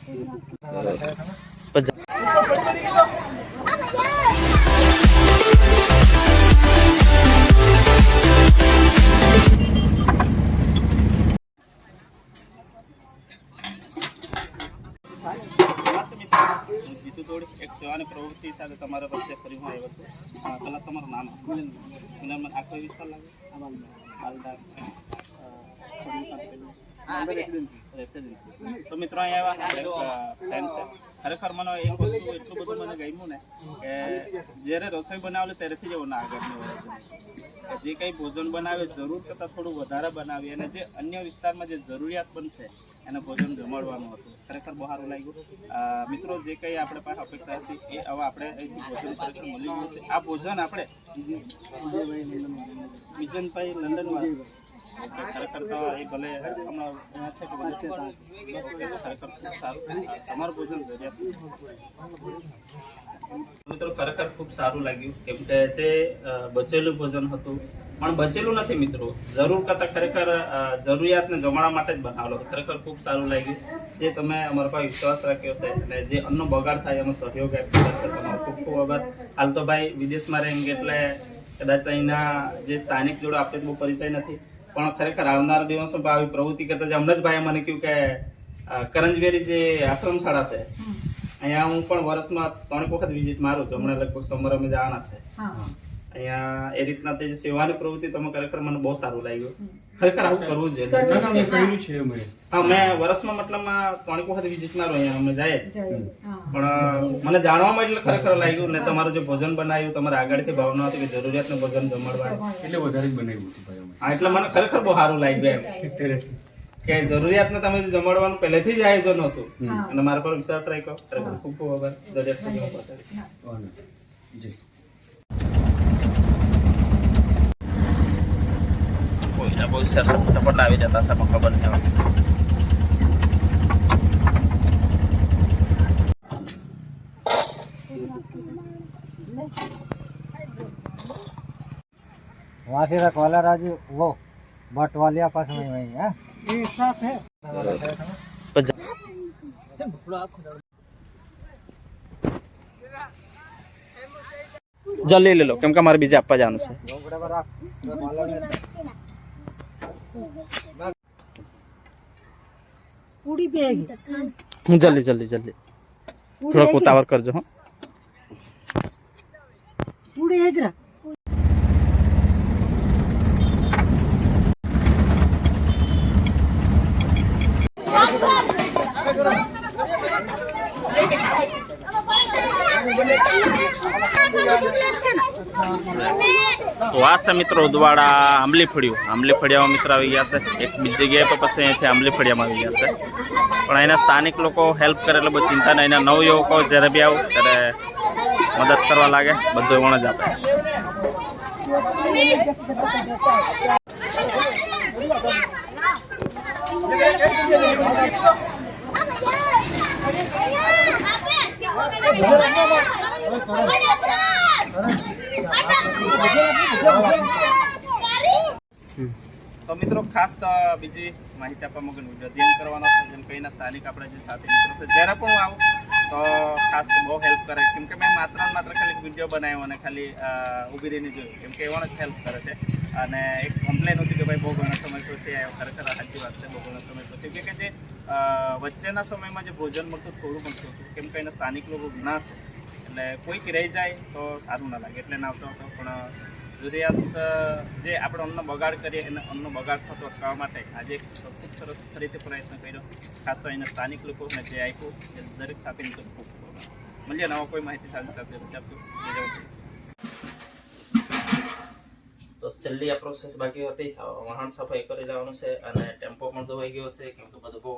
એક સેવાની પ્રવૃત્તિ સાથે તમારા વચ્ચે ફરી હું આવ્યો છું. પહેલાં તમારું નામ મને આખો વિસ્તાર લાગે રેસિડેન્સી. તો મિત્રો અહીંયા આવ્યા ફ્રેન્ડ છે. ખરેખર મને એક વસ્તુ એટલું બધું મને ગમ્યું ને કે જ્યારે રસોઈ બનાવેલી ત્યારેથી જ એવું ના આગળની હોય છે. જે કંઈ ભોજન બનાવે જરૂર કરતાં થોડું વધારે બનાવીએ અને જે અન્ય વિસ્તારમાં જે જરૂરિયાત બનશે એને ભોજન જમાડવાનું હતું. ખરેખર બહુ સારું લાગ્યું. મિત્રો જે કંઈ આપણે પાસે અપેક્ષા હતી એ હવે આપણે અહીંથી ભોજન ખરેખર મળી ગયું છે. આ ભોજન આપણે વિજનભાઈ લંડનમાં ખરેખર તો એ ભલે હમણાં છે કે ખરેખર ખૂબ સારું તમારું ભોજન જરૂરિયાત. મિત્રો ખરેખર ખૂબ સારું લાગ્યું કેમ કે જે બચેલું ભોજન હતું પણ બચેલું નથી મિત્રો, જરૂર કરતાં ખરેખર જરૂરિયાતને જમાડવા માટે જ બનાવેલો. ખરેખર ખૂબ સારું લાગ્યું જે તમે અમારા પર વિશ્વાસ રાખ્યો છે અને જે અન્નનો બગાડ થાય એનો સહયોગ આપ્યો છે તમારો ખૂબ ખૂબ આભાર. હાલ તો ભાઈ વિદેશમાં રહે એટલે કદાચ અહીંના જે સ્થાનિક જોડે આપણે બહુ પરિચય નથી પણ ખરેખર આવનારા દિવસોમાં આવી પ્રવૃત્તિ કરતા હમણાં જ ભાઈએ મને કહ્યું કે કરંજવેરી જે આશ્રમ શાળા છે અહીંયા હું પણ વર્ષમાં 3 વખત વિઝિટ મારું છું. હમણાં લગભગ સમર અમે જવાના છે અહીંયા. એ રીતના તે સેવાની પ્રવૃત્તિ તમે ખરેખર મને બહુ સારું લાગ્યું. ખરેખર આવું કરવું જોઈએ. હા મેં વર્ષમાં મતલબમાં 3 વખત વિઝિટ મારું અહીંયા અમે જાય પણ મને જાણવામાં એટલે ખરેખર લાગ્યું ને તમારું જે ભોજન બનાવ્યું તમારે આગળથી ભાવના હતી કે જરૂરિયાતનું ભોજન જમાડવા એટલે વધારે જ બનાવ્યું હતું ભાઈ. હા એટલે મને ખરેખર બહુ સારું લાગ્યું એમ કે જરૂરિયાતને તમે જમાડવાનું પહેલેથી જ આયોજન હતું અને મારા પર વિશ્વાસ રાખ્યો. ખરેખર ખૂબ ખૂબ આભાર. દરેક બહુ સરસ ફટાફટ આવી જતા હશે પણ ખબર નહીં. वहाँ से रखवाला राजू वो बट वालिया पास में वही है एक साथ है જલ્દી લઈ લો કેમ કે મારે બીજે આપવા જવાનું છે. હું જલ્દી જલ્દી જલ્દી થોડા ઉતાવળ કરજો. હા તો આ છે મિત્રો ઉદવાડા આંબલી ફળિયામાં મિત્રો આવી ગયા છે. એક બીજી જગ્યાએ પણ પછી અહીંથી આંબલી ફળિયામાં આવી ગયા છે પણ અહીંના સ્થાનિક લોકો હેલ્પ કરે એટલે બહુ ચિંતા નહીં. એના નવયુવકો જ્યારે બી આવું ત્યારે મદદ કરવા લાગે બધું વણ જ આપે. તો મિત્રો ખાસ તો બીજી માહિતી આપવા માંગુ વિડીયો ધ્યાન કરવાનો છે. જેમ કે એના સ્થાનિક આપણા જે સાથી મિત્રો છે જ્યારે પણ હું આવું તો ખાસ તો બહુ હેલ્પ કરે કેમ કે મેં માત્ર ખાલી વિડીયો બનાવ્યો અને ખાલી ઊભી રહીને જોયું કેમ કે એવાનો જ હેલ્પ કરે છે. અને એક કમ્પ્લેન હતી કે ભાઈ બહુ ઘણા સમય પછી ખરેખર સાચી વાત છે. બહુ ઘણા સમય પછી કે જે વચ્ચેના સમયમાં જે ભોજન મળતું થોડું મળતું હતું કેમ કે એના સ્થાનિક લોકો ઘણા છે એટલે કોઈક રહી જાય તો સારું ના લાગે એટલે ના આવતો હતો. પણ જરૂરિયાત જે આપણે અન્નનો બગાડ કરીએ એને અન્નનો બગાડ થતો અટકાવવા માટે આજે ખૂબ સરસ ફરીથી પ્રયત્ન કર્યો. ખાસ તો એના સ્થાનિક લોકોને જે આપ્યું એ દરેક સાથે ખૂબ મળીએ નવા કોઈ માહિતી સાથે તો છેલ્લી આ પ્રોસેસ બાકી હતી. વાહન સફાઈ કરી લેવાનું છે અને ટેમ્પો પણ ધોવાઈ ગયો છે કેમ કે બધું બહુ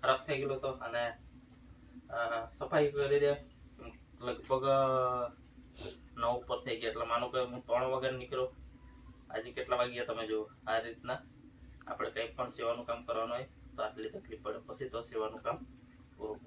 ખરાબ થઈ ગયેલું હતો અને સફાઈ કરી દે લગભગ 9 ઉપર થઈ ગયા. એટલે માનો કે હું 3 વાગે નીકળ્યો. આજે કેટલા વાગ્યા તમે જુઓ. આ રીતના આપણે કંઈ પણ સેવાનું કામ કરવાનું હોય તો આટલી તકલીફ પડે પછી તો સેવાનું કામ પૂરું.